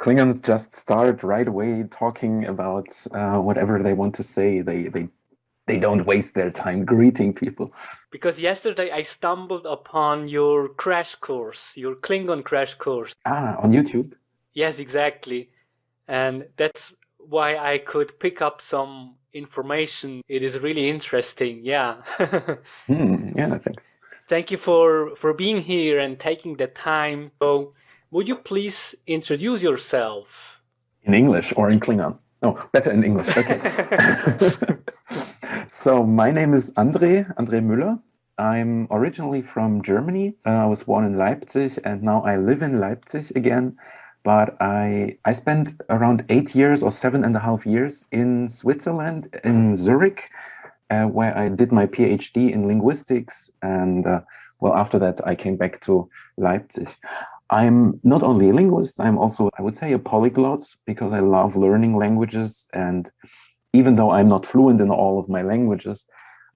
Klingons just start right away talking about whatever they want to say. They don't waste their time greeting people. Because yesterday I stumbled upon your crash course, your Klingon crash course. On YouTube? Yes, exactly. And that's why I could pick up some information. It is really interesting. Yeah. Yeah, thanks. Thank you for being here and taking the time. So, would you please introduce yourself? In English or in Klingon? No, better in English. Okay. So my name is André Müller. I'm originally from Germany. I was born in Leipzig and now I live in Leipzig again. But I spent around 8 years or 7.5 years in Switzerland, in Zurich, where I did my PhD in linguistics. And well, after that, I came back to Leipzig. I'm not only a linguist, I'm also, I would say, a polyglot because I love learning languages. And even though I'm not fluent in all of my languages,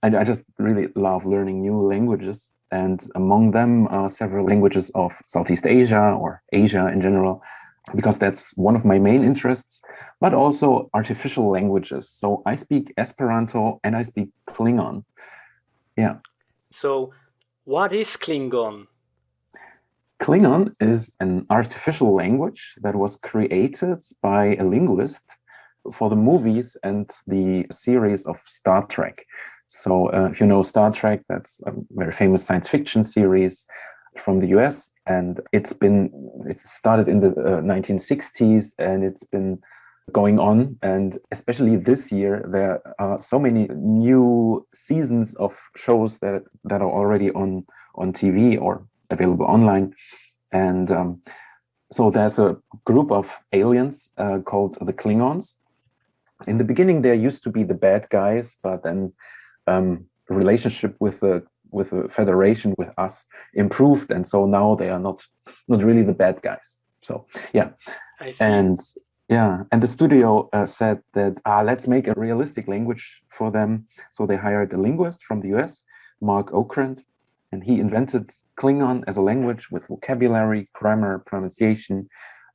I just really love learning new languages. And among them are several languages of Southeast Asia or Asia in general, because that's one of my main interests, but also artificial languages. So I speak Esperanto and I speak Klingon. Yeah. So, what is Klingon? Klingon is an artificial language that was created by a linguist for the movies and the series of Star Trek. So if you know Star Trek, that's a very famous science fiction series from the US, and it started in the 1960s, and it's been going on. And especially this year, there are so many new seasons of shows that are already on TV or available online. And so there's a group of aliens called the Klingons. In the beginning, there used to be the bad guys, but then relationship with the Federation, with us, improved, and so now they are not really the bad guys. So yeah, I see. and the studio said that let's make a realistic language for them. So they hired a linguist from the US, Mark Okrand, and he invented Klingon as a language with vocabulary, grammar, pronunciation,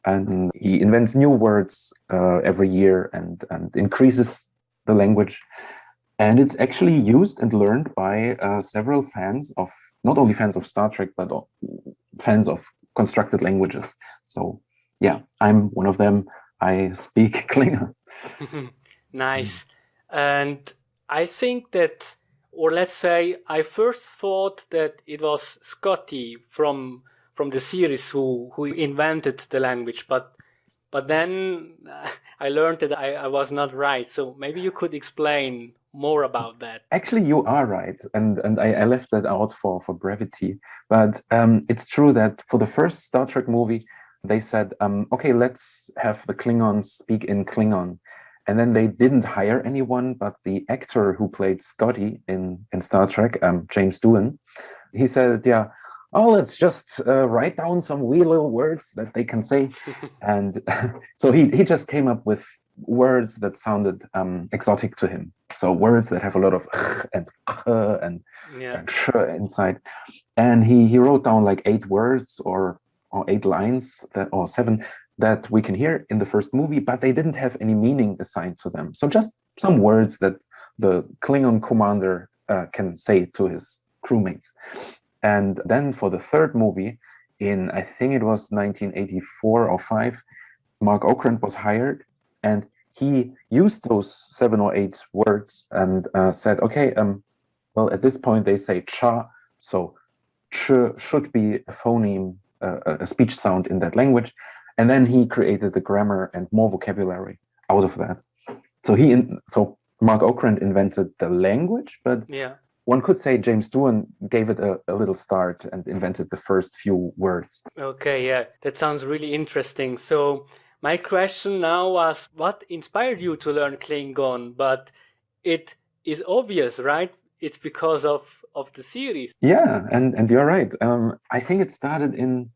and he invents new words every year and increases the language. And it's actually used and learned by several fans of, not only fans of Star Trek, but fans of constructed languages. So yeah, I'm one of them. I speak Klingon. Nice. And I think that, or let's say, I first thought that it was Scotty from the series who invented the language, but then I learned that I was not right. So maybe you could explain more about that. Actually, you are right, and I left that out for brevity. But it's true that for the first Star Trek movie, they said, okay, let's have the Klingons speak in Klingon. And then they didn't hire anyone, but the actor who played Scotty in Star Trek, James Doohan, he said, yeah, oh, let's just write down some wee little words that they can say. And so he just came up with words that sounded exotic to him. So words that have a lot of and sh inside. And he wrote down like 8 words or 8 lines or 7 that we can hear in the first movie, but they didn't have any meaning assigned to them. So just some words that the Klingon commander can say to his crewmates. And then for the third movie, in I think it was 1984 or 5, Mark Okrand was hired, and he used those 7 or 8 words and said, okay, well, at this point they say cha, so ch should be a phoneme, a speech sound in that language. And then he created the grammar and more vocabulary out of that. So Mark Okrand invented the language, but one could say James Doohan gave it a little start and invented the first few words. Okay, yeah, that sounds really interesting. So my question now was, what inspired you to learn Klingon? But it is obvious, right? It's because of the series. Yeah, and you're right. I think it started in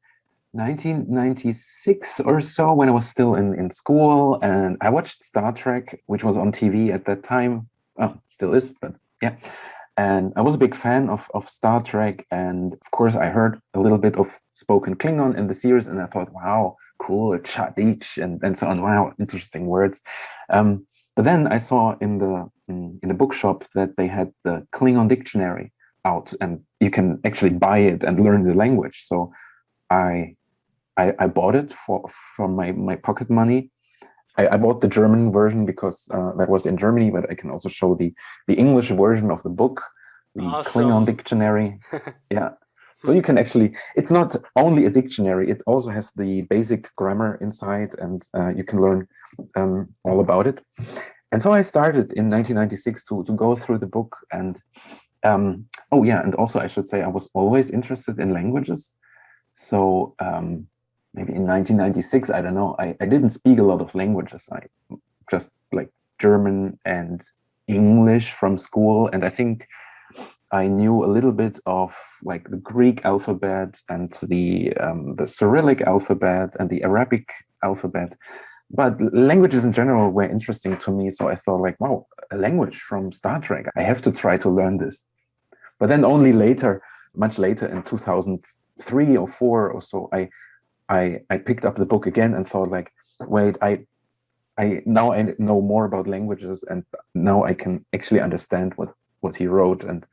1996 or so, when I was still in school, and I watched Star Trek, which was on TV at that time. Oh, still is, but yeah. And I was a big fan of Star Trek, and of course I heard a little bit of spoken Klingon in the series, and I thought, wow, cool, chadich, and so on. Wow, interesting words. But then I saw in the bookshop that they had the Klingon Dictionary out, and you can actually buy it and learn the language. So I bought it from my pocket money. I bought the German version because that was in Germany, but I can also show the English version of the book, the Klingon Dictionary. Yeah. So you can actually, it's not only a dictionary, it also has the basic grammar inside, and you can learn all about it. And so I started in 1996 to go through the book. And oh yeah, and also I should say I was always interested in languages. So maybe in 1996, I don't know, I didn't speak a lot of languages. I just like German and English from school. And I think I knew a little bit of like the Greek alphabet and the Cyrillic alphabet and the Arabic alphabet. But languages in general were interesting to me. So I thought like, wow, a language from Star Trek. I have to try to learn this. But then only later, much later in 2003 or 4 or so, I picked up the book again and thought like, wait, I now I know more about languages, and now I can actually understand what he wrote. And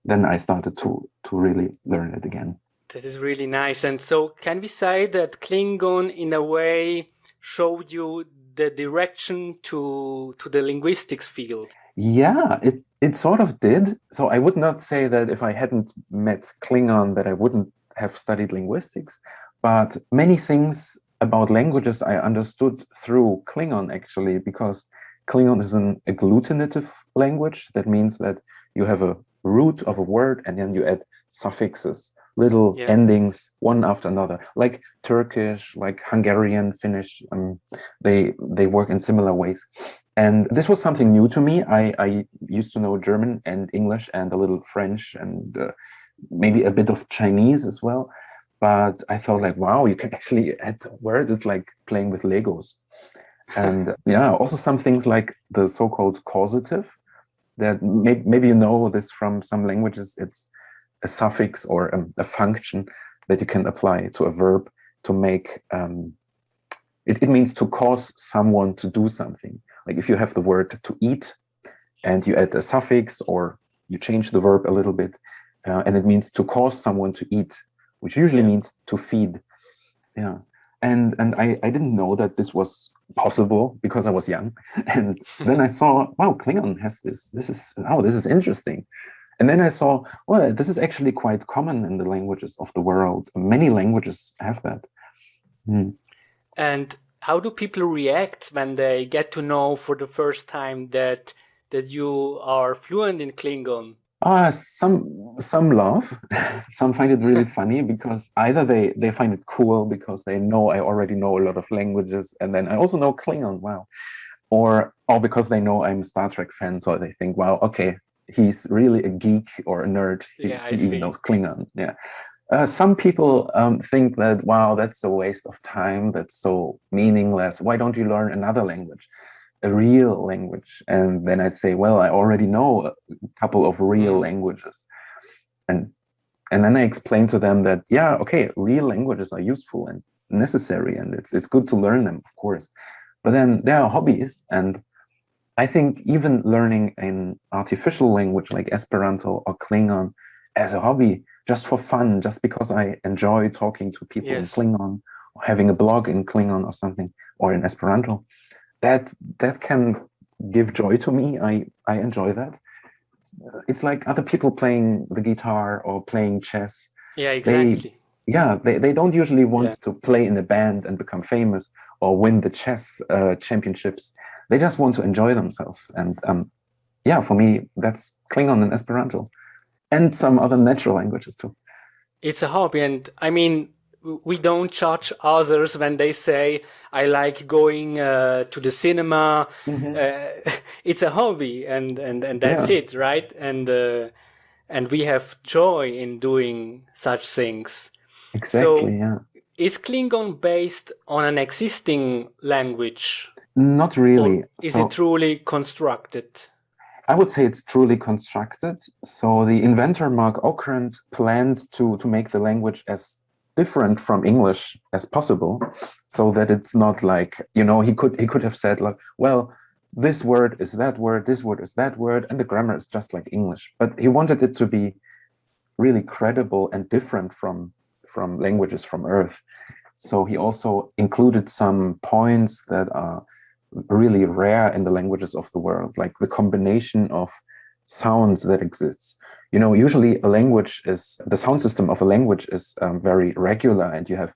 then I started to really learn it again. That is really nice. And so can we say that Klingon in a way showed you the direction to the linguistics field? Yeah, it sort of did. So I would not say that if I hadn't met Klingon that I wouldn't have studied linguistics, but many things about languages I understood through Klingon actually, because Klingon is an agglutinative language. That means that you have a root of a word and then you add suffixes, little endings one after another, like Turkish, like Hungarian, Finnish. They work in similar ways. And this was something new to me. I used to know German and English and a little French and maybe a bit of Chinese as well. But I thought like, wow, you can actually add words. It's like playing with Legos. And yeah, also some things like the so-called causative, that maybe you know this from some languages. It's a suffix or a function that you can apply to a verb to make, it means to cause someone to do something. Like if you have the word to eat and you add a suffix or you change the verb a little bit, and it means to cause someone to eat, which usually means to feed. Yeah. And I didn't know that this was possible because I was young. And then I saw, wow, Klingon has this. This is interesting. And then I saw, well, this is actually quite common in the languages of the world. Many languages have that. And how do people react when they get to know for the first time that you are fluent in Klingon? Some laugh, some find it really funny because either they find it cool because they know I already know a lot of languages, and then I also know Klingon, wow. Or because they know I'm a Star Trek fan, so they think, wow, okay, he's really a geek or a nerd. He even knows Klingon. Yeah. Some people think that, wow, that's a waste of time. That's so meaningless. Why don't you learn another language? A real language. And then I'd say, well, I already know a couple of real languages. And then I explain to them that, yeah, okay, real languages are useful and necessary, and it's good to learn them, of course. But then there are hobbies, and I think even learning an artificial language like Esperanto or Klingon as a hobby, just for fun, just because I enjoy talking to people in Klingon, or having a blog in Klingon or something, or in Esperanto, that can give joy to me. I enjoy that. It's like other people playing the guitar or playing chess. Yeah, exactly. They don't usually want to play in a band and become famous or win the chess championships. They just want to enjoy themselves. And for me, that's Klingon and Esperanto, and some other natural languages too. It's a hobby, and I mean, we don't judge others when they say, I like going to the cinema. It's a hobby, and that's it, right? And we have joy in doing such things. Exactly, so, is Klingon based on an existing language? Not really. Or is it truly constructed? I would say it's truly constructed. So the inventor, Mark Okrand, planned to make the language as different from English as possible, so that it's not like, he could have said like, well, this word is that word, this word is that word, and the grammar is just like English. But he wanted it to be really credible and different from languages from Earth. So he also included some points that are really rare in the languages of the world, like the combination of sounds that exists. Usually the sound system of a language is very regular, and you have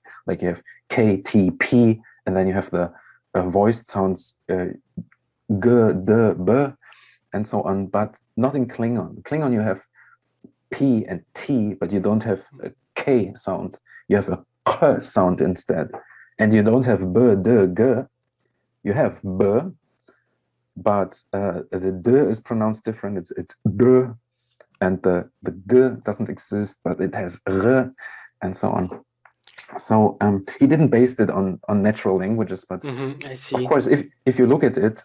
K, T, P, and then you have the voiced sounds G, D, B, and so on, but not in Klingon. Klingon, you have P and T, but you don't have a K sound. You have a K sound instead. And you don't have B, D, G. You have B, but the D is pronounced different. It's D, and the G doesn't exist, but it has R, and so on. So he didn't base it on natural languages, but I see. Of course, if you look at it,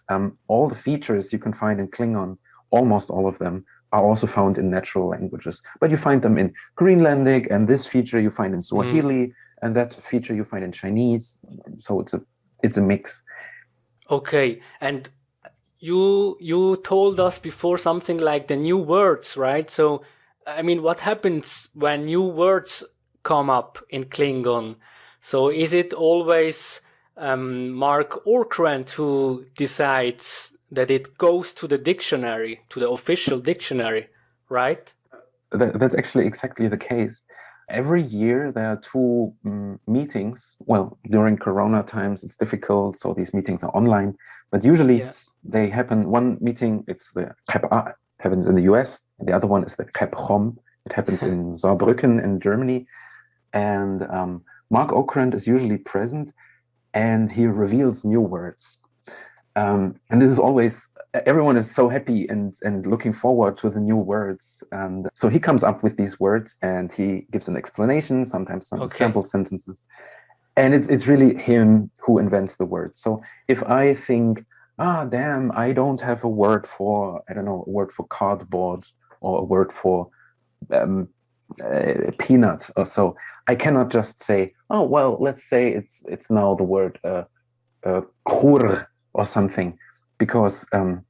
all the features you can find in Klingon, almost all of them, are also found in natural languages. But you find them in Greenlandic, and this feature you find in Swahili, and that feature you find in Chinese. So it's a mix. Okay, and you told us before something like the new words, right? So, I mean, what happens when new words come up in Klingon? So is it always Mark Okrand who decides that it goes to the dictionary, to the official dictionary, right? That's actually exactly the case. Every year there are two meetings. Well, during Corona times, it's difficult, so these meetings are online. But usually they happen. One meeting, it's the KEP-A, it happens in the US. And the other one is the KEP-CHOM. It happens in Saarbrücken in Germany. And Mark Okrand is usually present, and he reveals new words. And this is always, everyone is so happy and looking forward to the new words. And so he comes up with these words, and he gives an explanation, sometimes some example sentences. And it's really him who invents the words. So if I think, damn, I don't have a word for, I don't know, a word for cardboard or a word for peanut or so, I cannot just say, oh, well, let's say it's now the word krur or something, because I'm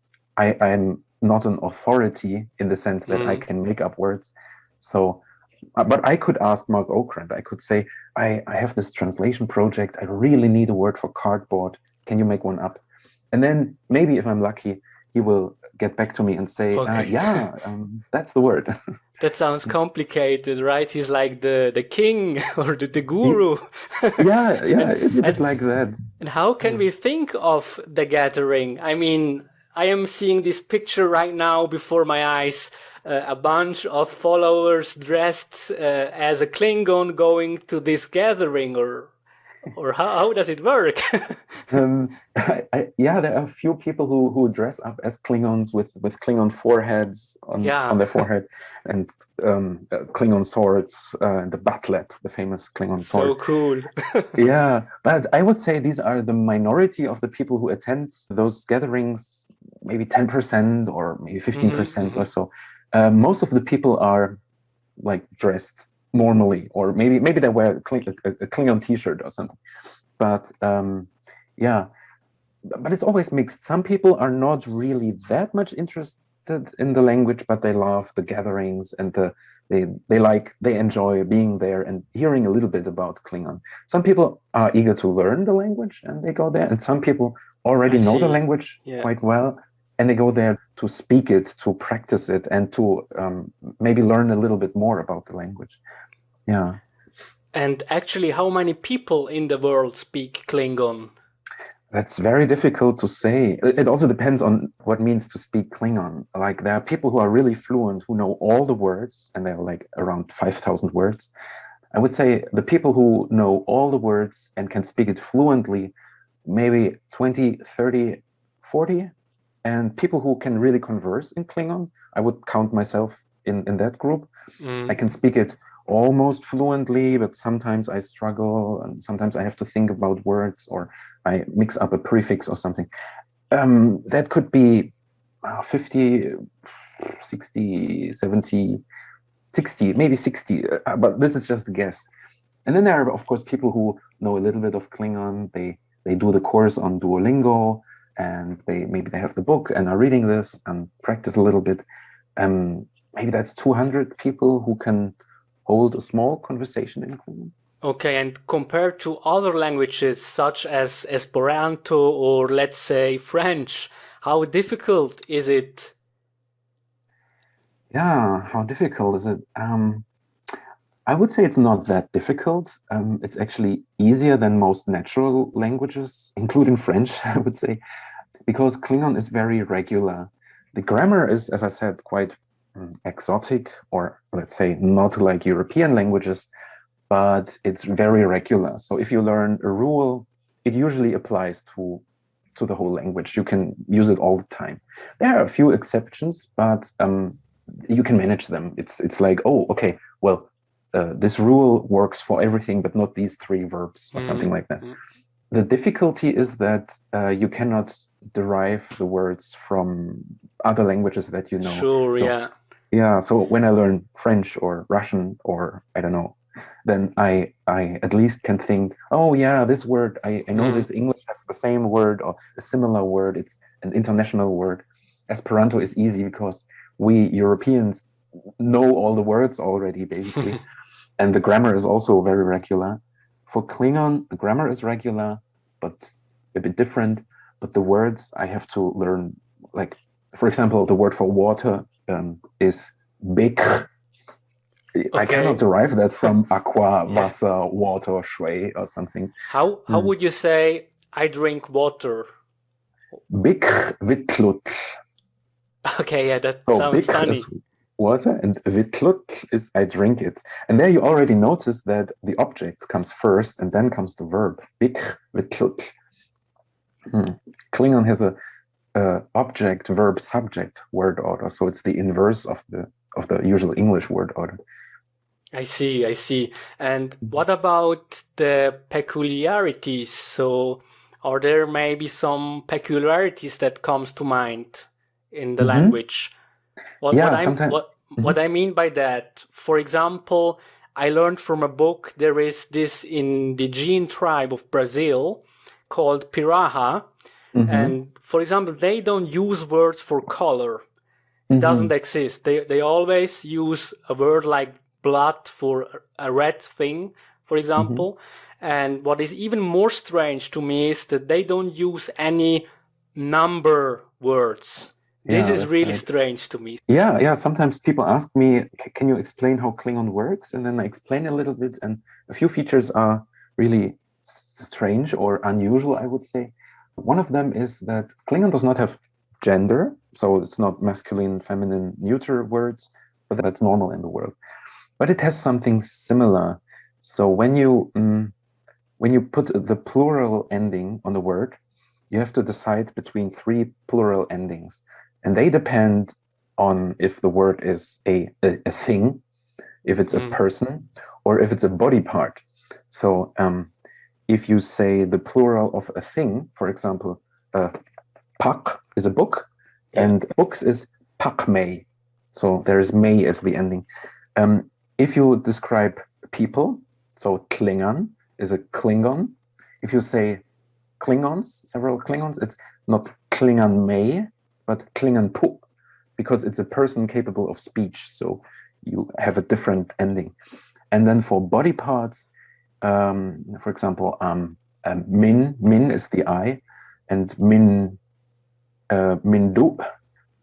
not an authority in the sense that I can make up words. So, but I could ask Mark Okrand. I could say, I have this translation project. I really need a word for cardboard. Can you make one up? And then maybe if I'm lucky, he will get back to me and say, that's the word. That sounds complicated, right? He's like the king or the guru. Yeah, it's a bit like that. And how can we think of the gathering? I mean, I am seeing this picture right now before my eyes, a bunch of followers dressed as a Klingon going to this gathering, or how does it work? There are a few people who dress up as Klingons with Klingon foreheads on their forehead, and Klingon swords, the bat'let, the famous Klingon sword. So cool. Yeah, but I would say these are the minority of the people who attend those gatherings, maybe 10% or maybe 15% or so. Most of the people are like dressed normally, or maybe they wear a Klingon t-shirt or something. But but it's always mixed. Some people are not really that much interested in the language, but they love the gatherings, and they enjoy being there and hearing a little bit about Klingon. Some people are eager to learn the language, and they go there, and some people already know the language quite well, and they go there to speak it, to practice it, and to maybe learn a little bit more about the language. Yeah. And actually, how many people in the world speak Klingon? That's very difficult to say. It also depends on what means to speak Klingon. Like, there are people who are really fluent, who know all the words, and there are like around 5,000 words. I would say the people who know all the words and can speak it fluently, maybe 20, 30, 40. And people who can really converse in Klingon, I would count myself in that group. I can speak it almost fluently, but sometimes I struggle, and sometimes I have to think about words, or I mix up a prefix or something. That could be 50, 60, 70, 60, maybe 60, but this is just a guess. And then there are, of course, people who know a little bit of Klingon. They do the course on Duolingo, and maybe they have the book and are reading this and practice a little bit. Maybe that's 200 people who can hold a small conversation in Klingon. Okay, and compared to other languages such as Esperanto or let's say French, how difficult is it? Yeah, how difficult is it? I would say it's not that difficult. It's actually easier than most natural languages, including French, I would say, because Klingon is very regular. The grammar is, as I said, quite exotic, or let's say not like European languages, but it's very regular. So if you learn a rule, it usually applies to the whole language. You can use it all the time. There are a few exceptions, but you can manage them. It's like, oh, okay, well, this rule works for everything, but not these three verbs or something like that. The difficulty is that you cannot derive the words from other languages that you know. Sure, so, yeah. Yeah, so when I learn French or Russian or I don't know, then I at least can think, oh yeah, this word, I know this English has the same word or a similar word. It's an international word. Esperanto is easy because we Europeans know all the words already, basically. And the grammar is also very regular. For Klingon, the grammar is regular, but a bit different. But the words I have to learn, like, for example, the word for water is big. I cannot derive that from aqua, Wasser, water, shui, or something. How would you say I drink water? Big vitlut. Okay, yeah, that sounds funny. Is water, and vitlut is I drink it. And there you already notice that the object comes first, and then comes the verb. Big vitlut. Klingon has a object, verb, subject word order, so it's the inverse of the usual English word order. I see. And what about the peculiarities? So are there maybe some peculiarities that comes to mind in the language? What I mean by that, for example, I learned from a book, there is this indigenous tribe of Brazil called Piraha. And for example, they don't use words for color. It doesn't exist. They always use a word like blood for a red thing, for example. And what is even more strange to me is that they don't use any number words. This is really strange to me. Yeah. Sometimes people ask me, can you explain how Klingon works? And then I explain a little bit, and a few features are really strange or unusual, I would say. One of them is that Klingon does not have gender, so it's not masculine, feminine, neuter words, but that's normal in the world. But it has something similar. So when you put the plural ending on the word, you have to decide between three plural endings, and they depend on if the word is a thing, if it's a person, or if it's a body part. So if you say the plural of a thing, for example, pak is a book, and books is pakmei. So there is mei as the ending. If you describe people, so Klingon is a Klingon. If you say Klingons, several Klingons, it's not Klingon mei, but Klingon pu, because it's a person capable of speech. So you have a different ending. And then for body parts, for example, min is the eye, and mindu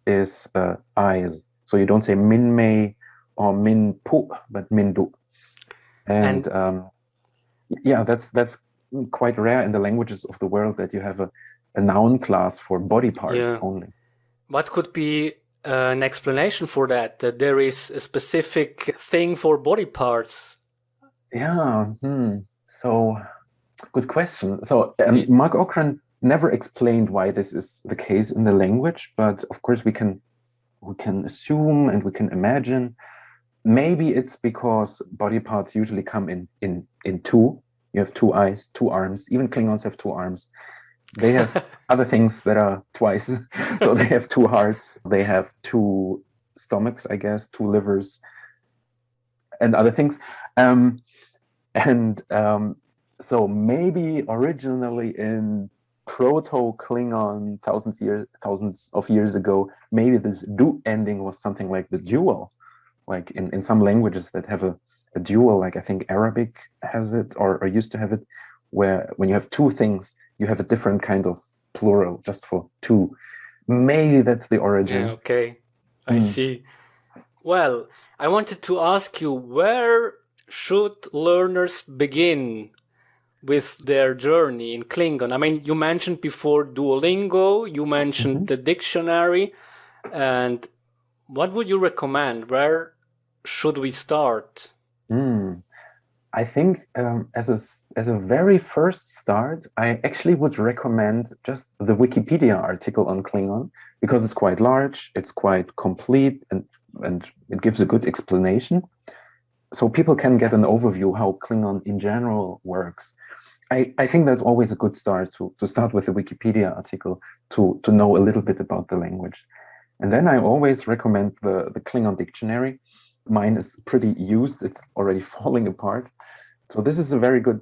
is eyes. So you don't say min mei or min pu, but mindu. And that's quite rare in the languages of the world that you have a noun class for body parts only. What could be an explanation for that? That there is a specific thing for body parts? Yeah. So, good question. So Mark Okrand never explained why this is the case in the language, but of course we can assume and we can imagine. Maybe it's because body parts usually come in two. You have two eyes, two arms. Even Klingons have two arms. They have other things that are twice. So they have two hearts. They have two stomachs, I guess, two livers, and other things. And And so maybe originally in Proto-Klingon thousands of years ago, maybe this du ending was something like the dual, like in some languages that have a dual, like I think Arabic has it or used to have it, where when you have two things, you have a different kind of plural just for two. Maybe that's the origin. Yeah, okay. I see. Well, I wanted to ask you, where should learners begin with their journey in Klingon? I mean, you mentioned before Duolingo, you mentioned the dictionary, and what would you recommend? Where should we start? I think as a very first start, I actually would recommend just the Wikipedia article on Klingon because it's quite large, it's quite complete, and it gives a good explanation. So people can get an overview how Klingon in general works. I think that's always a good start to start with the Wikipedia article to know a little bit about the language. And then I always recommend the Klingon Dictionary. Mine is pretty used, it's already falling apart. So this is a very good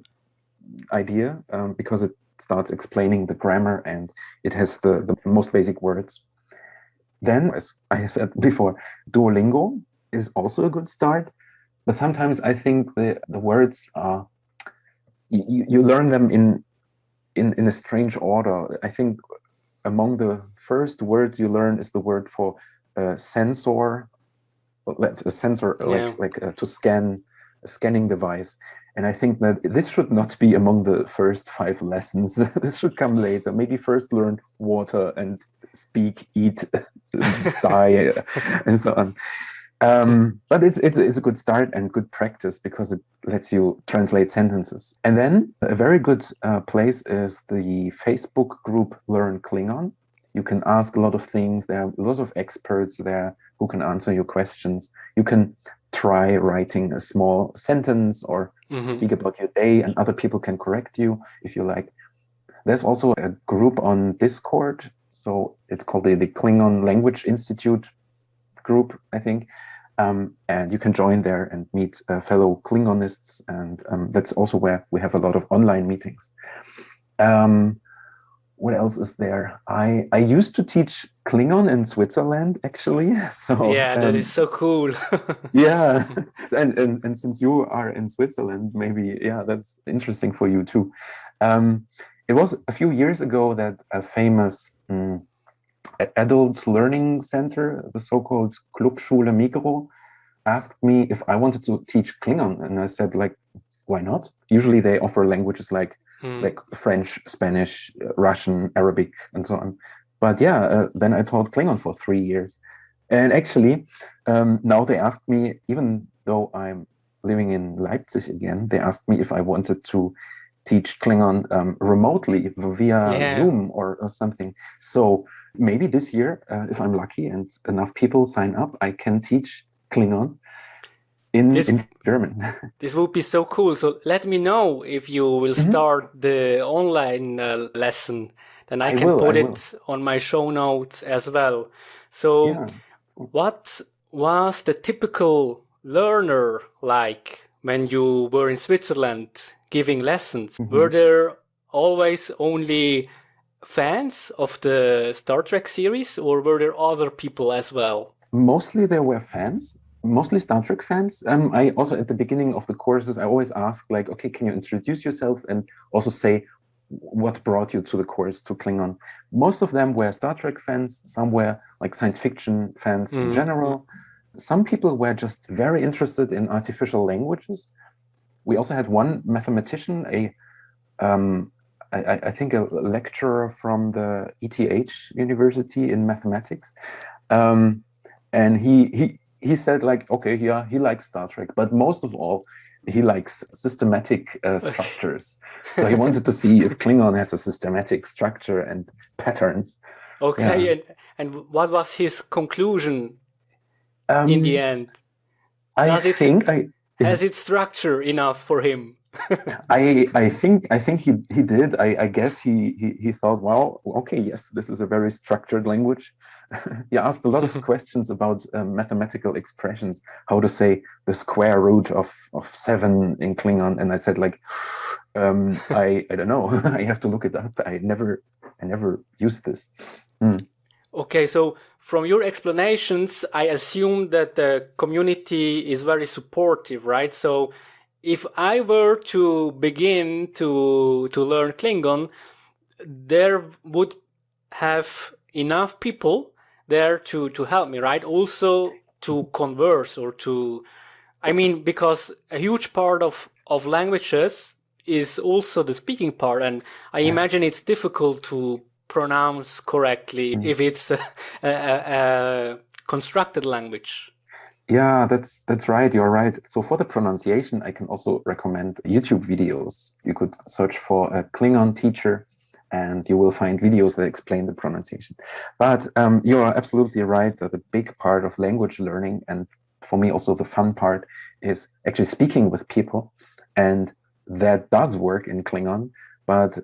idea because it starts explaining the grammar and it has the most basic words. Then, as I said before, Duolingo is also a good start. But sometimes I think the words are, you learn them in a strange order. I think among the first words you learn is the word for sensor, a sensor, to scan, a scanning device. And I think that this should not be among the first 5 lessons. This should come later. Maybe first learn water and speak, eat, die, and so on. But it's a good start and good practice because it lets you translate sentences. And then a very good place is the Facebook group Learn Klingon. You can ask a lot of things. There are a lot of experts there who can answer your questions. You can try writing a small sentence or speak about your day, and other people can correct you if you like. There's also a group on Discord. So it's called the Klingon Language Institute group, I think. And you can join there and meet fellow Klingonists. And that's also where we have a lot of online meetings. What else is there? I used to teach Klingon in Switzerland, actually. So yeah, that is so cool. yeah, and since you are in Switzerland, maybe that's interesting for you too. It was a few years ago that a famous adult learning center, the so-called Klubschule Migros, asked me if I wanted to teach Klingon, and I said, like, why not? Usually they offer languages like French, Spanish, Russian, Arabic, and so on. But then I taught Klingon for 3 years. And actually, now they asked me, even though I'm living in Leipzig again, they asked me if I wanted to teach Klingon remotely via Zoom or something. So maybe this year, if I'm lucky and enough people sign up, I can teach Klingon in German. This would be so cool. So let me know if you will start the online lesson. Then I can put it on my show notes as well. So what was the typical learner like when you were in Switzerland giving lessons? Were there always only fans of the Star Trek series, or were there other people as well? Mostly there were fans. Mostly Star Trek fans. I also, at the beginning of the courses, I always ask, like, okay, can you introduce yourself and also say what brought you to the course, to Klingon? Most of them were Star Trek fans. Some were like science fiction fans in general. Some people were just very interested in artificial languages. We also had one mathematician, I think a lecturer from the ETH University in mathematics. And he said, like, okay, yeah, he likes Star Trek, but most of all, he likes systematic structures. So he wanted to see if Klingon has a systematic structure and patterns. Okay, and what was his conclusion in the end? Has it structure enough for him? I think he did. I guess he thought, well, okay, yes, this is a very structured language. He asked a lot of questions about mathematical expressions, how to say the square root of 7 in Klingon, and I said like, I don't know. I have to look it up. I never used this. Okay, so from your explanations, I assume that the community is very supportive, right? So if I were to begin to learn Klingon, there would have enough people there to help me, right? Also to converse or to, I mean, because a huge part of languages is also the speaking part, and I imagine it's difficult to pronounce correctly if it's a constructed language. Yeah, that's right. You're right. So for the pronunciation, I can also recommend YouTube videos. You could search for a Klingon teacher, and you will find videos that explain the pronunciation. But you are absolutely right that the big part of language learning, and for me also the fun part, is actually speaking with people, and that does work in Klingon. But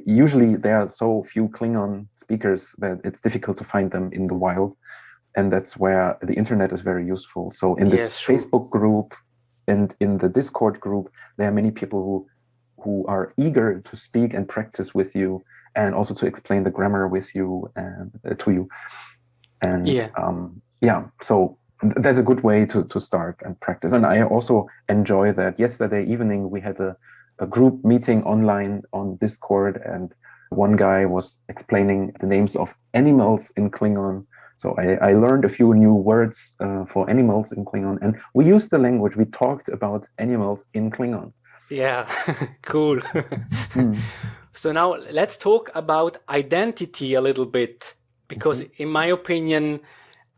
usually there are so few Klingon speakers that it's difficult to find them in the wild. And that's where the internet is very useful. So in this Facebook group and in the Discord group, there are many people who are eager to speak and practice with you, and also to explain the grammar with you and to you. And so that's a good way to start and practice. And I also enjoy that. Yesterday evening we had a group meeting online on Discord, and one guy was explaining the names of animals in Klingon. So I learned a few new words for animals in Klingon, and we used the language. We talked about animals in Klingon. Yeah, cool. So now let's talk about identity a little bit, because in my opinion,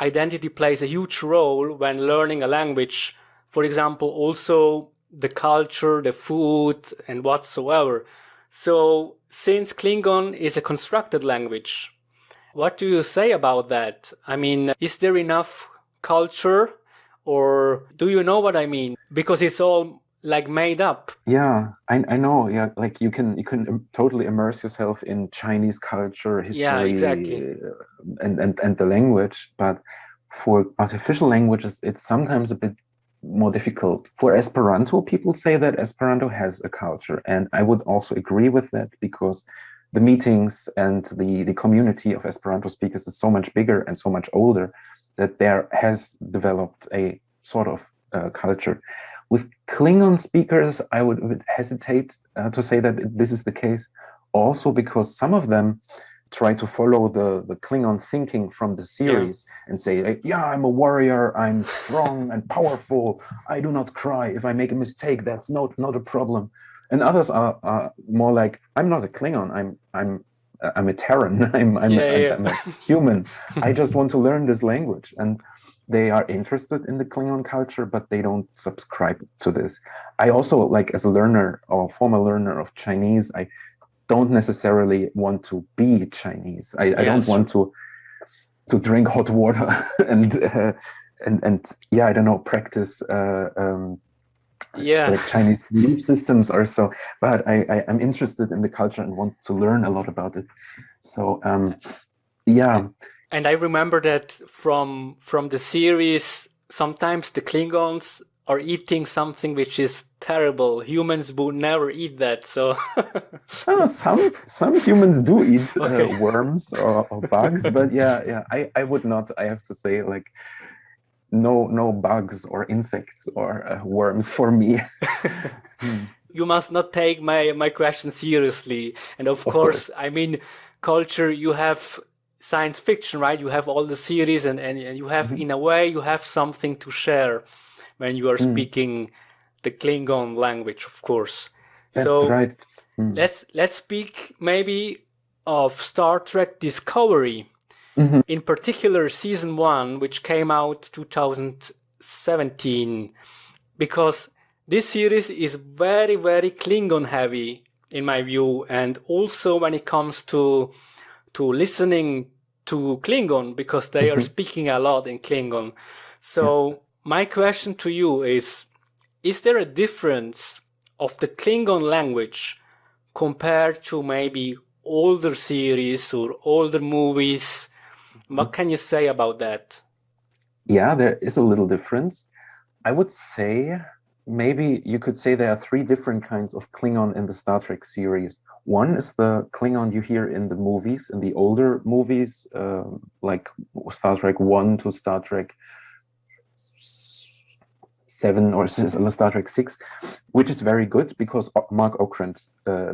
identity plays a huge role when learning a language. For example, also the culture, the food, and whatsoever. So since Klingon is a constructed language, what do you say about that? I mean, is there enough culture, or do you know what I mean? Because it's all like made up. Yeah, I know. Yeah, like you can totally immerse yourself in Chinese culture, history, Yeah, exactly. And the language. But for artificial languages, it's sometimes a bit more difficult. For Esperanto, people say that Esperanto has a culture, and I would also agree with that, because the meetings and the community of Esperanto speakers is so much bigger and so much older that there has developed a sort of culture. With Klingon speakers, I would hesitate to say that this is the case, also because some of them try to follow the Klingon thinking from the series and say, like, yeah, I'm a warrior, I'm strong and powerful, I do not cry. If I make a mistake, that's not a problem. And others are more like, I'm not a Klingon, I'm a Terran, I'm a human. I just want to learn this language. And they are interested in the Klingon culture, but they don't subscribe to this. I also, like, as a learner or former learner of Chinese, I don't necessarily want to be Chinese. I don't want to drink hot water and I don't know, practice like Chinese belief systems or so. But I'm interested in the culture and want to learn a lot about it. So And I remember that from the series, sometimes the Klingons are eating something which is terrible. Humans would never eat that. So some humans do eat worms or bugs, but I would not. I have to say, like, no bugs or insects or worms for me. You must not take my question seriously. And of course, I mean, culture, you have science fiction, right? You have all the series, and you have, in a way, you have something to share when you are speaking the Klingon language, of course. That's right. Let's speak maybe of Star Trek Discovery. In particular, season 1, which came out 2017, because this series is very, very Klingon heavy in my view, and also when it comes to listening to Klingon, because they are speaking a lot in Klingon. So my question to you is there a difference of the Klingon language compared to maybe older series or older movies? What can you say about that? Yeah, there is a little difference. I would say maybe you could say there are three different kinds of Klingon in the Star Trek series. One is the Klingon you hear in the movies, in the older movies, like Star Trek 1 to Star Trek 7 or Star Trek 6, which is very good because Mark Okrand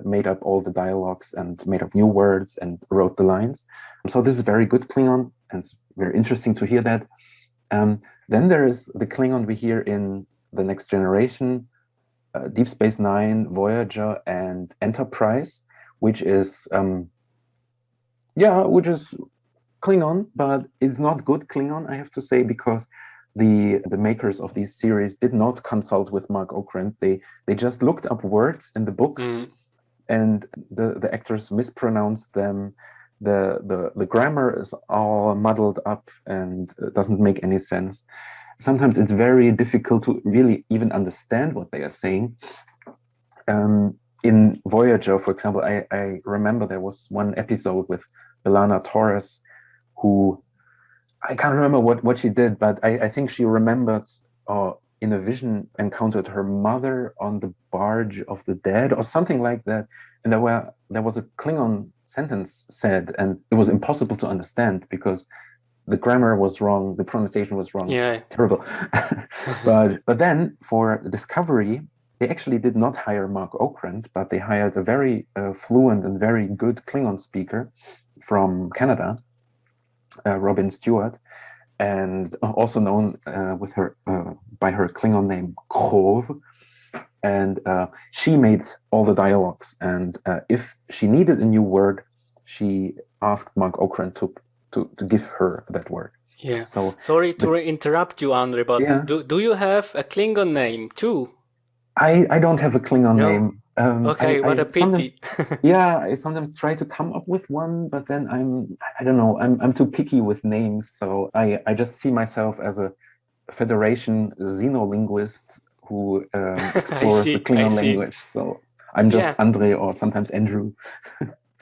made up all the dialogues and made up new words and wrote the lines. So this is very good Klingon, and it's very interesting to hear that. Then there is the Klingon we hear in The Next Generation, Deep Space Nine, Voyager, and Enterprise, which is Klingon, but it's not good Klingon, I have to say, because the makers of these series did not consult with Mark Okrand. They just looked up words in the book, and the actors mispronounced them. The grammar is all muddled up and doesn't make any sense. Sometimes it's very difficult to really even understand what they are saying. In Voyager, for example, I remember there was one episode with B'Elanna Torres, who I can't remember what she did, but I think she remembered in a vision encountered her mother on the barge of the dead or something like that. And there was a Klingon sentence said, and it was impossible to understand because the grammar was wrong, the pronunciation was wrong. Yeah. Terrible. but then for Discovery, they actually did not hire Mark Okrand, but they hired a very fluent and very good Klingon speaker from Canada, Robin Stewart, and also known with her by her Klingon name Krov. And she made all the dialogues. And if she needed a new word, she asked Mark Okrand to give her that word. Yeah. So sorry to interrupt you, André, but yeah. do you have a Klingon name too? I don't have a Klingon name. Okay, what a pity. I sometimes try to come up with one, but then I'm too picky with names. So I just see myself as a Federation xenolinguist who explores the Klingon language. So I'm just André or sometimes Andrew.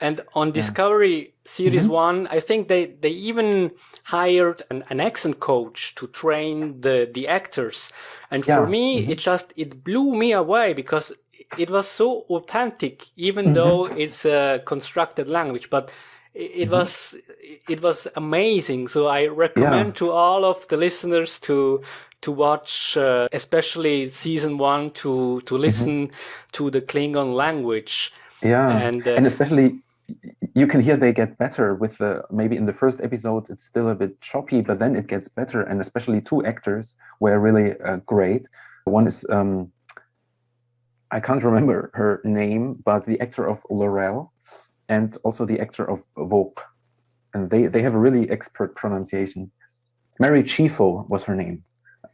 And on Discovery Series 1, I think they even hired an accent coach to train the actors. And for me, it blew me away because it was so authentic, even though it's a constructed language. But it was amazing. So I recommend to all of the listeners to watch, especially season 1, to listen to the Klingon language. Yeah, and especially you can hear they get better with maybe in the first episode it's still a bit choppy, but then it gets better, and especially two actors were really great. One is I can't remember her name, but the actor of Laurel and also the actor of Vogue, and they have a really expert pronunciation. Mary Chieffo was her name,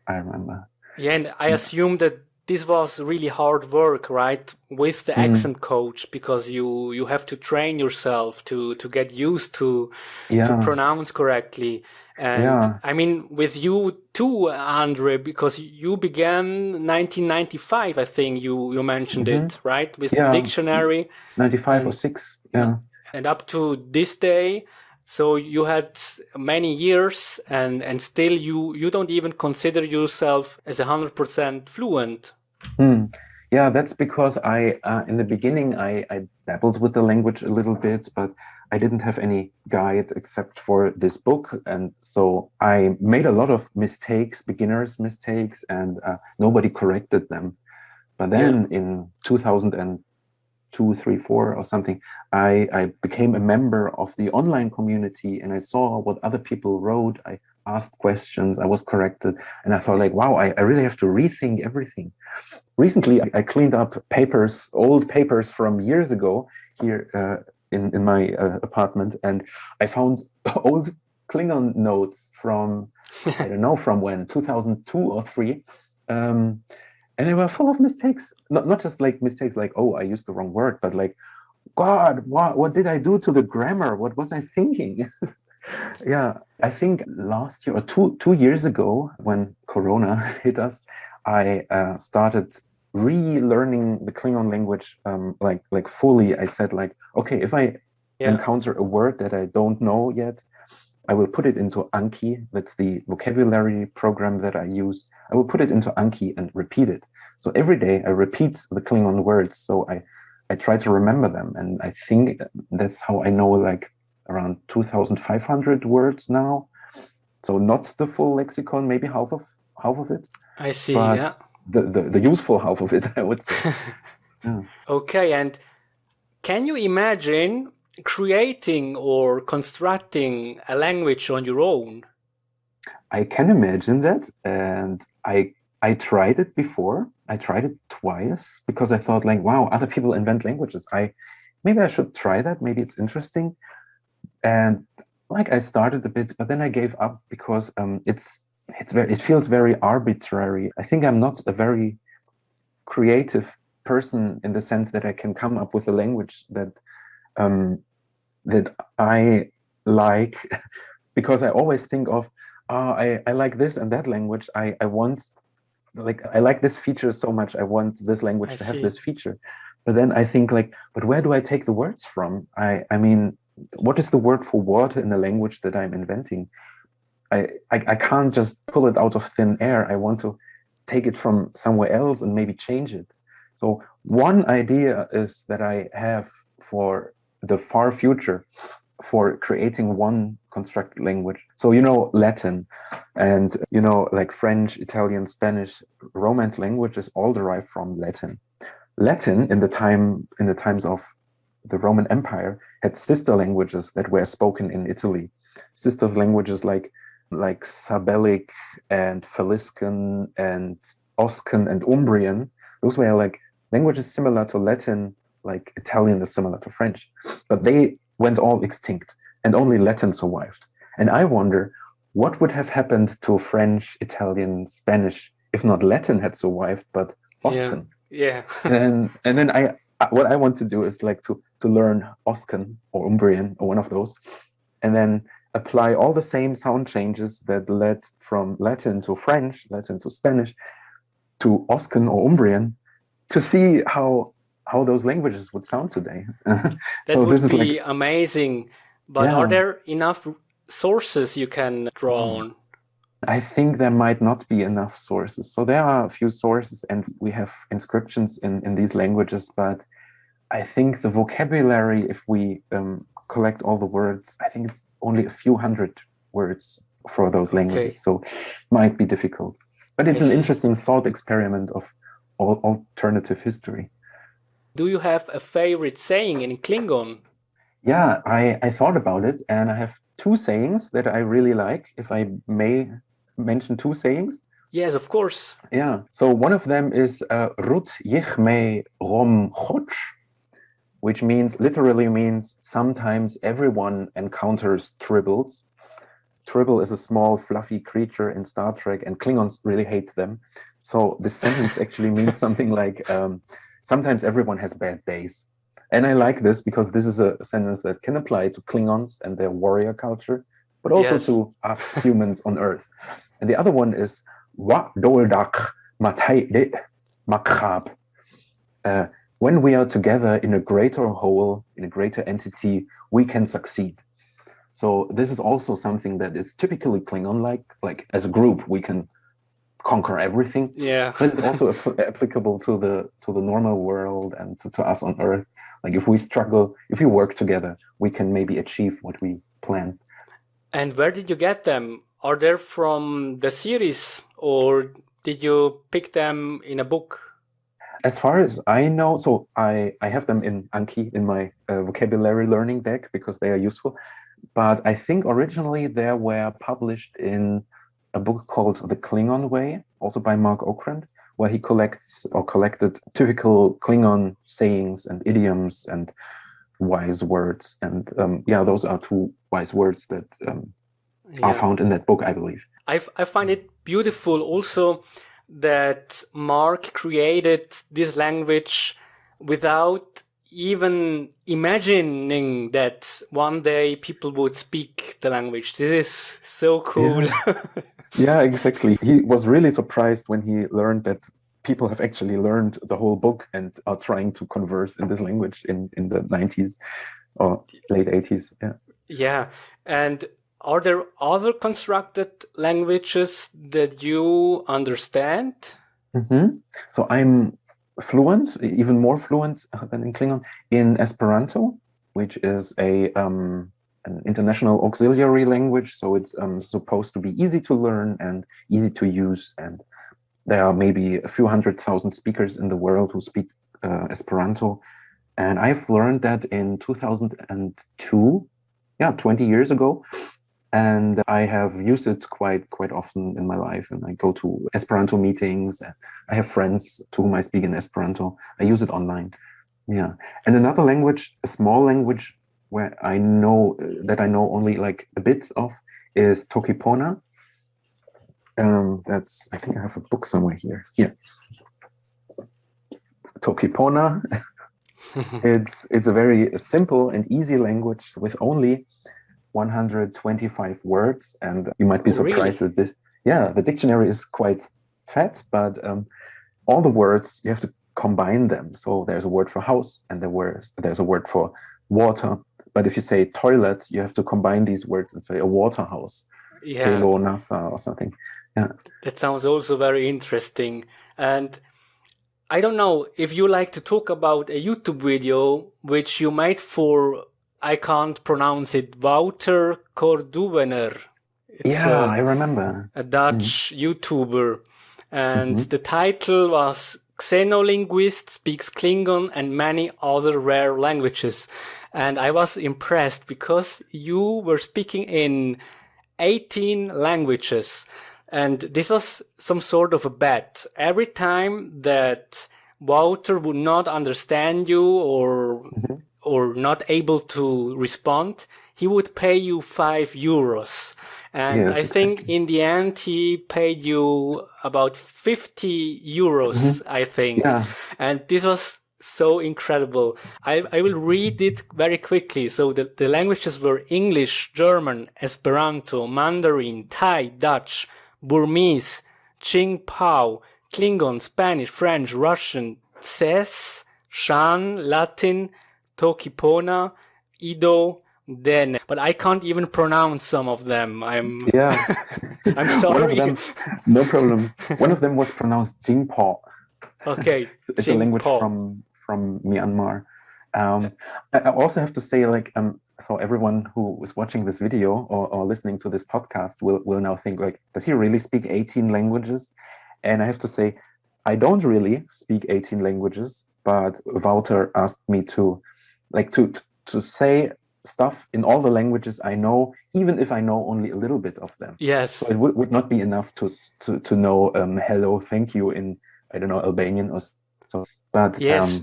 I remember. Yeah, and I assume that this was really hard work, right, with the accent coach, because you have to train yourself to get used to pronounce correctly. And I mean, with you too, André, because you began 1995, I think you mentioned it, right, with the dictionary. 95 or 6, and up to this day. So you had many years, and still you don't even consider yourself as 100% fluent. Yeah, that's because I in the beginning I dabbled with the language a little bit, but I didn't have any guide except for this book, and so I made a lot of mistakes, beginners' mistakes, and nobody corrected them. But then in 2002, 3, 4 or something, I became a member of the online community, and I saw what other people wrote. I asked questions, I was corrected, and I thought like, wow, I really have to rethink everything. Recently, I cleaned up old papers from years ago here in my apartment, and I found old Klingon notes from, I don't know from when, 2002 or 3. And they were full of mistakes, not just like mistakes like, oh, I used the wrong word, but like, God, what did I do to the grammar? What was I thinking? Yeah, I think last year or two years ago, when Corona hit us, I started relearning the Klingon language, like fully, I said like, okay, if I encounter a word that I don't know yet, I will put it into Anki. That's the vocabulary program that I use. I will put it into Anki and repeat it. So every day I repeat the Klingon words. So I try to remember them. And I think that's how I know like around 2,500 words now. So not the full lexicon, maybe half of it. I see, but yeah. The useful half of it, I would say. Yeah. Okay, and can you imagine creating or constructing a language on your own? I can imagine that, and I tried it before. I tried it twice because I thought like, wow, other people invent languages. Maybe I should try that. Maybe it's interesting. And like I started a bit, but then I gave up because it feels very arbitrary. I think I'm not a very creative person in the sense that I can come up with a language that I like, because I always think of, I like this and that language. I want, like, I like this feature so much. I want this language to have this feature. But then I think like, but where do I take the words from? I mean, what is the word for water in a language that I'm inventing? I can't just pull it out of thin air. I want to take it from somewhere else and maybe change it. So one idea is that I have for the far future for creating one constructed language. So, Latin and, like French, Italian, Spanish, Romance languages all derive from Latin. Latin in the times of the Roman Empire had sister languages that were spoken in Italy. Sister languages like Sabellic and Faliscan and Oscan and Umbrian. Those were like languages similar to Latin, like Italian is similar to French, but they went all extinct and only Latin survived. And I wonder what would have happened to French, Italian, Spanish if not Latin had survived, but Oscan. Yeah. and then what I want to do is like to learn Oscan or Umbrian or one of those, and then apply all the same sound changes that led from Latin to French, Latin to Spanish, to Oscan or Umbrian, to see how those languages would sound today. That so would this be is like, amazing. But are there enough sources you can draw on? I think there might not be enough sources. So there are a few sources and we have inscriptions in these languages, but I think the vocabulary, if we collect all the words, I think it's only a few hundred words for those languages. So it might be difficult. But it's an interesting thought experiment of alternative history. Do you have a favorite saying in Klingon? Yeah, I thought about it, and I have two sayings that I really like, if I may mention two sayings. Yes, of course. Yeah, so one of them is Rut Yichme Rom Choch, which literally means sometimes everyone encounters tribbles. Tribble is a small fluffy creature in Star Trek, and Klingons really hate them. So this sentence actually means something like sometimes everyone has bad days. And I like this because this is a sentence that can apply to Klingons and their warrior culture, but also to us humans on Earth. And the other one is Wa Doldak Matai de Makrab. When we are together in a greater whole, in a greater entity, we can succeed. So this is also something that is typically Klingon-like. Like as a group, we can conquer everything. Yeah. But it's also applicable to the normal world and to us on Earth. Like if we struggle, if we work together, we can maybe achieve what we plan. And where did you get them? Are they from the series, or did you pick them in a book? As far as I know, so I have them in Anki, in my vocabulary learning deck, because they are useful. But I think originally they were published in a book called The Klingon Way, also by Mark Okrand, where he collected typical Klingon sayings and idioms and wise words. And those are two wise words that are found in that book, I believe. I find it beautiful also that Mark created this language without even imagining that one day people would speak the language. This is so cool. Yeah, exactly. He was really surprised when he learned that people have actually learned the whole book and are trying to converse in this language in the 90s or late 80s. Yeah. Yeah. And are there other constructed languages that you understand? So I'm fluent, even more fluent than in Klingon, in Esperanto, which is an international auxiliary language. So it's supposed to be easy to learn and easy to use. And there are maybe a few 100,000 speakers in the world who speak Esperanto. And I've learned that in 2002, 20 years ago. And I have used it quite often in my life. And I go to Esperanto meetings. And I have friends to whom I speak in Esperanto. I use it online. Yeah. And another language, a small language where I know only like a bit of, is Tokipona. I think I have a book somewhere here. Here. Tokipona. It's a very simple and easy language with only 125 words, and you might be surprised that the dictionary is quite fat, but all the words you have to combine them. So there's a word for house, and there's a word for water. But if you say toilet, you have to combine these words and say a water house, Telo Nasa or something. Yeah, that sounds also very interesting. And I don't know if you like to talk about a YouTube video which you made for, I can't pronounce it, Wouter Corduwener. I remember. A Dutch YouTuber. And the title was Linguist Speaks Klingon and Many Other Rare Languages. And I was impressed because you were speaking in 18 languages. And this was some sort of a bet. Every time that Wouter would not understand you or not able to respond, he would pay you €5. And Yes, I think in the end, he paid you about €50, I think. Yeah. And this was so incredible. I will read it very quickly. So the languages were English, German, Esperanto, Mandarin, Thai, Dutch, Burmese, Qingpao, Klingon, Spanish, French, Russian, Tses, Shan, Latin, Tokipona, Ido, Den. But I can't even pronounce some of them. I'm sorry. One of them, no problem. One of them was pronounced Jingpo. Okay. It's a language from Myanmar. I also have to say, like, so everyone who is watching this video or listening to this podcast will now think, like, does he really speak 18 languages? And I have to say, I don't really speak 18 languages, but Wouter asked me to say stuff in all the languages I know, even if I know only a little bit of them. Yes. So it would not be enough to know hello, thank you in, I don't know, Albanian or so. But yes,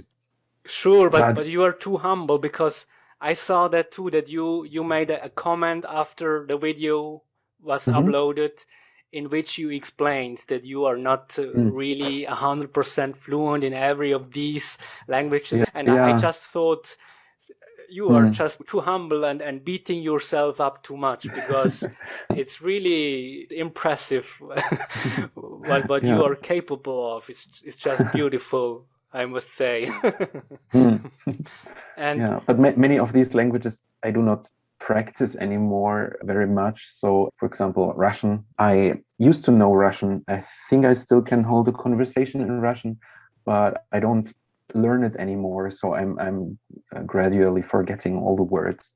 sure, but you are too humble, because I saw that too, that you made a comment after the video was uploaded, in which you explained that you are not really 100% fluent in every of these languages. I just thought you are just too humble and beating yourself up too much, because it's really impressive what you are capable of. It's just beautiful, I must say. But many of these languages I do not practice anymore very much. So, for example, Russian. I used to know Russian. I think I still can hold a conversation in Russian, but I don't learn it anymore. So I'm gradually forgetting all the words.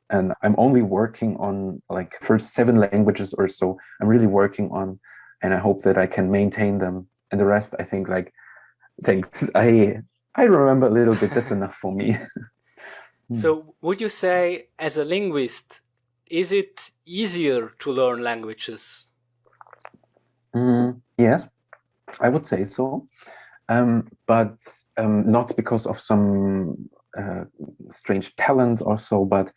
And I'm only working on, like, first 7 languages or so. I'm really working on, and I hope that I can maintain them. And the rest, I think, like, thanks. I remember a little bit. That's enough for me. So would you say, as a linguist, is it easier to learn languages? Yes, I would say so. But not because of some strange talent or so, but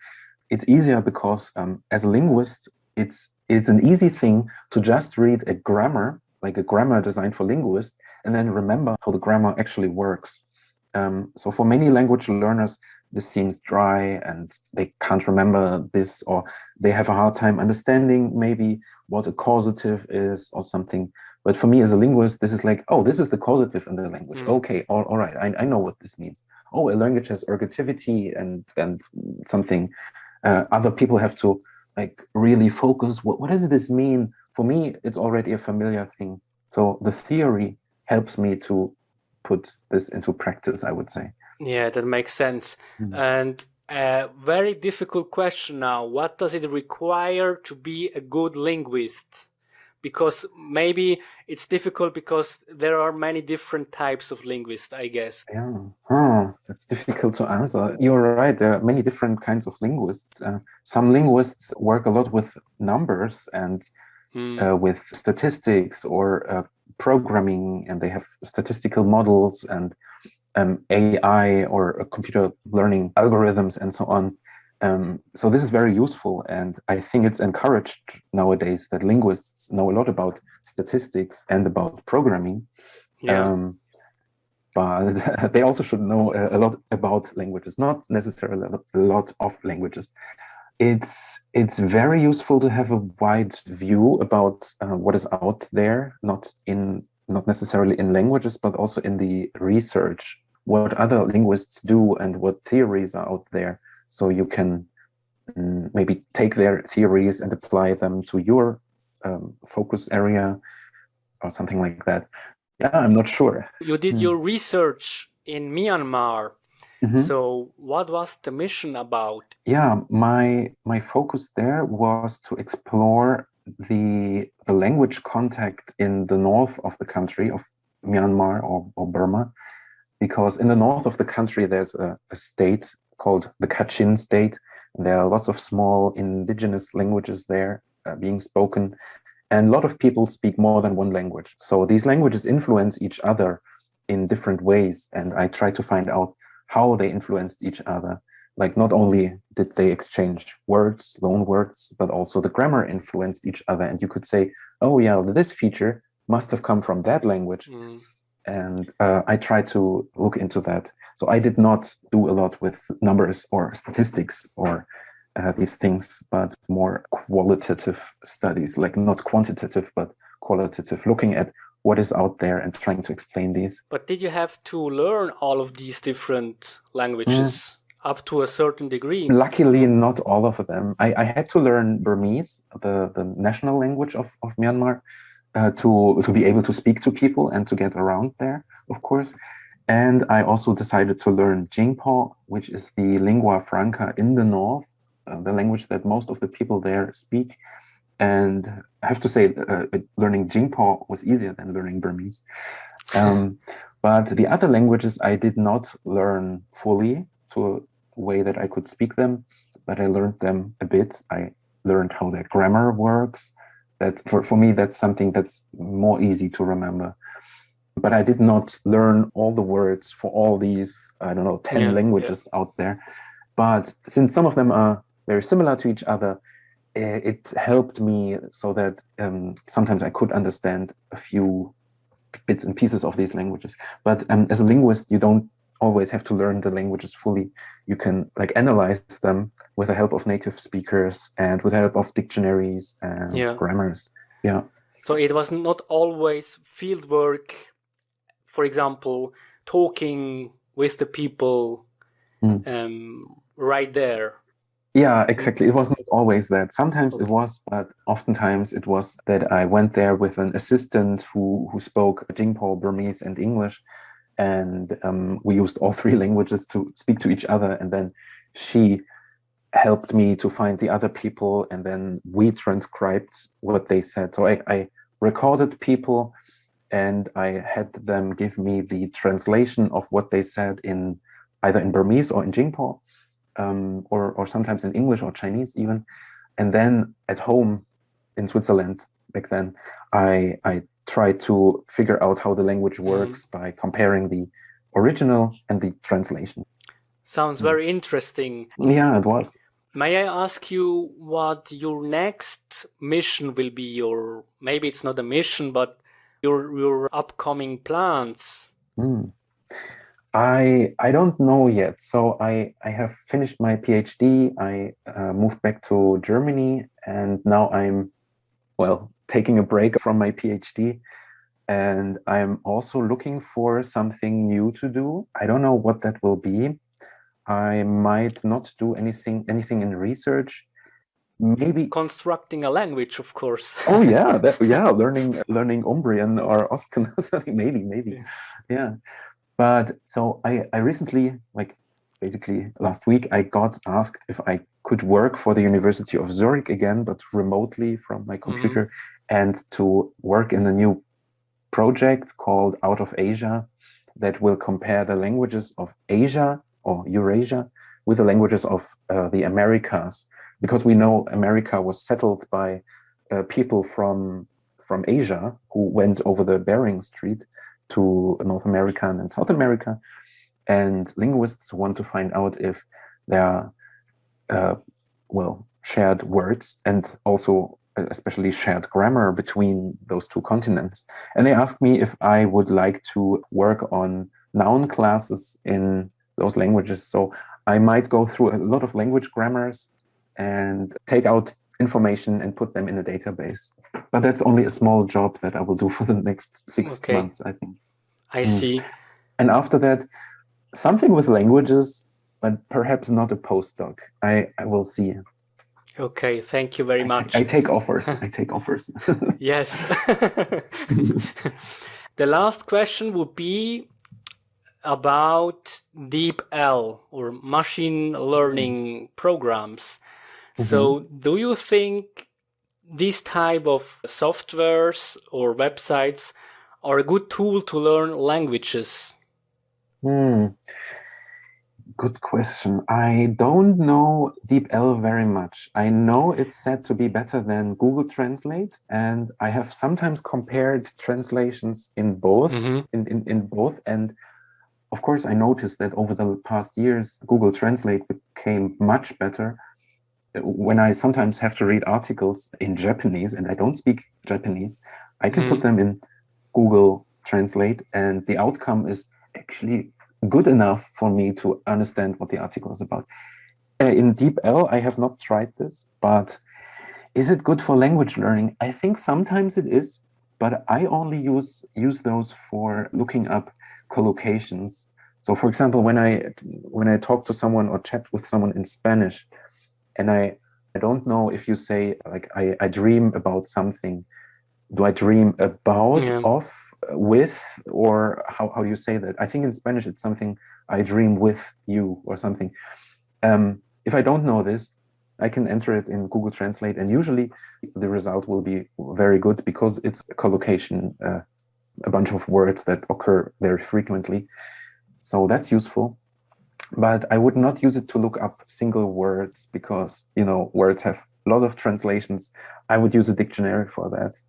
it's easier because as a linguist, it's an easy thing to just read a grammar, like a grammar designed for linguists, and then remember how the grammar actually works. So for many language learners, this seems dry and they can't remember this, or they have a hard time understanding maybe what a causative is or something. But for me as a linguist, this is like, oh, this is the causative in the language. Okay, all right, I know what this means. Oh, a language has ergativity and something. Other people have to like really focus. What does this mean? For me, it's already a familiar thing. So the theory helps me to put this into practice, I would say. Yeah, that makes sense. And a very difficult question now. What does it require to be a good linguist? Because maybe it's difficult because there are many different types of linguists, I guess. Yeah, that's difficult to answer. You're right, there are many different kinds of linguists. Some linguists work a lot with numbers and with statistics or programming, and they have statistical models and AI or computer learning algorithms and so on. So this is very useful, and I think it's encouraged nowadays that linguists know a lot about statistics and about programming. Yeah. But they also should know a lot about languages, not necessarily a lot of languages. It's very useful to have a wide view about what is out there, not necessarily in languages, but also in the research, what other linguists do and what theories are out there. So you can maybe take their theories and apply them to your focus area or something like that. Yeah, I'm not sure. You did your research in Myanmar. So what was the mission about? Yeah, my focus there was to explore the language contact in the north of the country of Myanmar or Burma, because in the north of the country there's a state called the Kachin state. There are lots of small indigenous languages there being spoken, and a lot of people speak more than one language. So these languages influence each other in different ways, and I try to find out how they influenced each other. Like, not only did they exchange words, loan words, but also the grammar influenced each other. And you could say, oh yeah, this feature must have come from that language. And I try to look into that. So I did not do a lot with numbers or statistics or these things, but more qualitative studies, like not quantitative, but qualitative, looking at what is out there and trying to explain these. But did you have to learn all of these different languages up to a certain degree? Luckily, not all of them. I had to learn Burmese, the national language of Myanmar, to be able to speak to people and to get around there, of course. And I also decided to learn Jingpo, which is the lingua franca in the north, the language that most of the people there speak. And I have to say, learning Jingpo was easier than learning Burmese. But the other languages I did not learn fully to a way that I could speak them, but I learned them a bit. I learned how their grammar works. That for me, that's something that's more easy to remember. But I did not learn all the words for all these, I don't know, 10 languages out there. But since some of them are very similar to each other, it helped me so that sometimes I could understand a few bits and pieces of these languages. But as a linguist, you don't always have to learn the languages fully. You can like analyze them with the help of native speakers and with the help of dictionaries and grammars. Yeah. So it was not always field work, for example, talking with the people right there. Yeah, exactly. It was not always that. Sometimes it was, but oftentimes it was that I went there with an assistant who spoke Jingpo, Burmese, and English. And we used all three languages to speak to each other. And then she helped me to find the other people. And then we transcribed what they said. So I recorded people and I had them give me the translation of what they said in either in Burmese or in Jingpo. Or sometimes in English or Chinese even. And then at home in Switzerland back then, I tried to figure out how the language works by comparing the original and the translation. Sounds very interesting. Yeah, it was. May I ask you what your next mission will be, or maybe it's not a mission, but your upcoming plans? I don't know yet. So I have finished my PhD. I moved back to Germany, and now I'm, well, taking a break from my PhD. And I'm also looking for something new to do. I don't know what that will be. I might not do anything in research. Maybe constructing a language, of course. oh yeah, learning Umbrian or Oscan or something. Maybe. Yeah. But so I recently, like basically last week, I got asked if I could work for the University of Zurich again, but remotely from my computer, and to work in a new project called Out of Asia that will compare the languages of Asia or Eurasia with the languages of the Americas, because we know America was settled by people from Asia who went over the Bering Strait to North America and South America, and linguists want to find out if there are shared words and also especially shared grammar between those two continents. And they asked me if I would like to work on noun classes in those languages. So I might go through a lot of language grammars and take out information and put them in a database. But that's only a small job that I will do for the next 6 months, I think. I see. And after that, something with languages, but perhaps not a postdoc. I will see. Okay, thank you very much. I take offers. Yes. The last question would be about DeepL or machine learning programs. So do you think these type of softwares or websites are a good tool to learn languages? Good question. I don't know DeepL very much. I know it's said to be better than Google Translate, and I have sometimes compared translations in both, in both. And of course, I noticed that over the past years, Google Translate became much better. When I sometimes have to read articles in Japanese and I don't speak Japanese, I can put them in Google Translate, and the outcome is actually good enough for me to understand what the article is about. In DeepL, I have not tried this, but is it good for language learning? I think sometimes it is, but I only use those for looking up collocations. So, for example, when I talk to someone or chat with someone in Spanish, and I don't know if you say, like, I dream about something. Do I dream about, of, with, or how do you say that? I think in Spanish it's something, I dream with you or something. If I don't know this, I can enter it in Google Translate, and usually the result will be very good because it's a collocation, a bunch of words that occur very frequently. So that's useful. But I would not use it to look up single words because, words have a lot of translations. I would use a dictionary for that.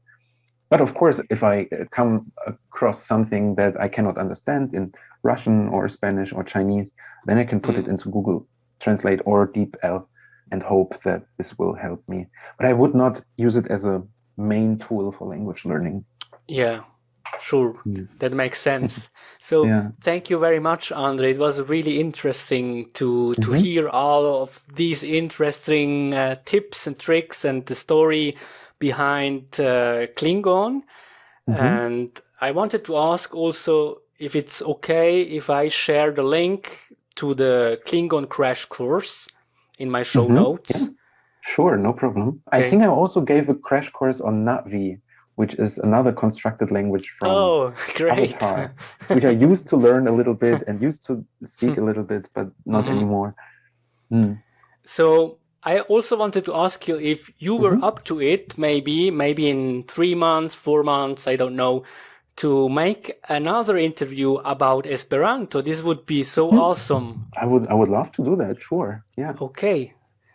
But of course, if I come across something that I cannot understand in Russian or Spanish or Chinese, then I can put it into Google Translate or DeepL and hope that this will help me. But I would not use it as a main tool for language learning. Yeah, sure. That makes sense. So thank you very much, André. It was really interesting to hear all of these interesting tips and tricks and the story behind Klingon. And I wanted to ask also if it's okay if I share the link to the Klingon crash course in my show notes. Yeah. Sure, no problem. Okay. I think I also gave a crash course on Navi, which is another constructed language from Avatar, which I used to learn a little bit and used to speak a little bit, but not anymore. So I also wanted to ask you if you were up to it, maybe in 3 months, 4 months, I don't know, to make another interview about Esperanto. This would be so awesome. I would love to do that, sure. Yeah. Okay.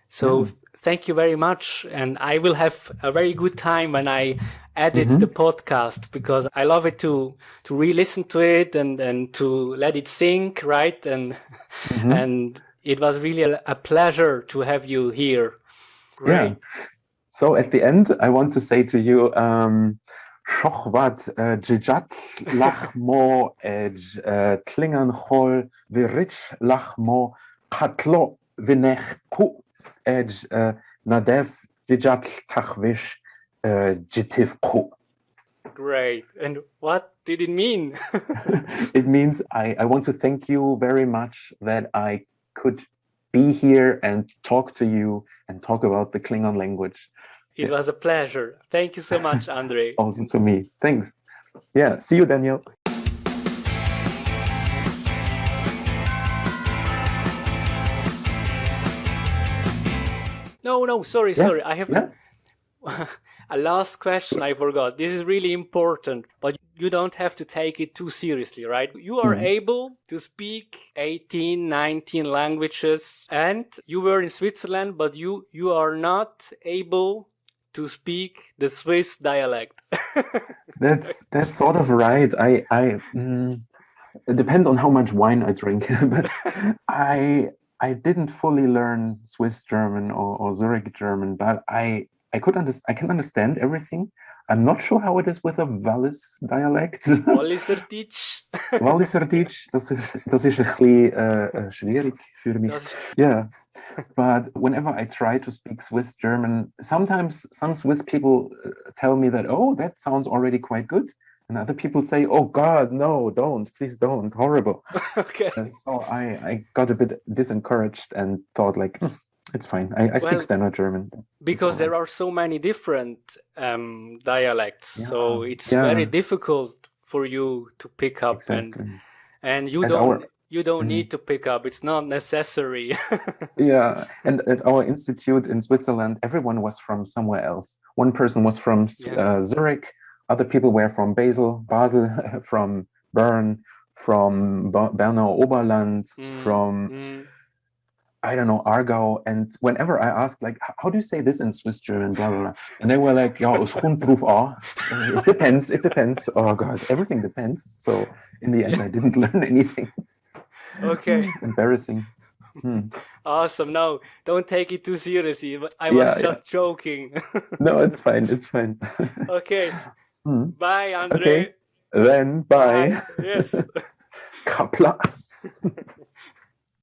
So thank you very much. And I will have a very good time when I edit the podcast, because I love it to re-listen to it and to let it sink, right? And and it was really a pleasure to have you here. Great. Yeah. So at the end, I want to say to you, Shochvat jijat lachmo edge klingan hol virich lachmo katlo vinech ku edge nadev jijat tachvish jitiv ku. Great. And what did it mean? It means I want to thank you very much that I could be here and talk to you and talk about the Klingon language. It was a pleasure. Thank you so much, André. Also to me. Thanks. Yeah. See you, Daniel. No, sorry. Yes. I have a last question I forgot. This is really important, but you don't have to take it too seriously, right? You are able to speak 18, 19 languages, and you were in Switzerland, but you are not able to speak the Swiss dialect. That's sort of right. It depends on how much wine I drink, but I didn't fully learn Swiss German or Zurich German, but I can understand everything. I'm not sure how it is with a Wallis dialect. Walliserdeutsch. Walliserdeutsch, das ist ein bisschen schwierig für mich. Yeah. But whenever I try to speak Swiss German, sometimes some Swiss people tell me that, oh, that sounds already quite good. And other people say, oh God, no, please don't, horrible. Okay. So I got a bit disencouraged and thought like, it's fine. I speak standard German. Because there are so many different dialects. Yeah. So it's very difficult for you to pick up. Exactly. And you don't need to pick up. It's not necessary. Yeah. And at our institute in Switzerland, everyone was from somewhere else. One person was from Zurich. Other people were from Basel, from Bern, from Bernau Oberland, from, I don't know, Aargau. And whenever I asked, like, how do you say this in Swiss German, blah, blah, blah. And they were like, ja, es kommt drauf an. It depends. Oh God, everything depends. So in the end, I didn't learn anything. Okay. Embarrassing. Awesome. No, don't take it too seriously. I was just joking. No, it's fine. It's fine. Okay. Bye, André. Okay. Then, bye. Yes. Kapla.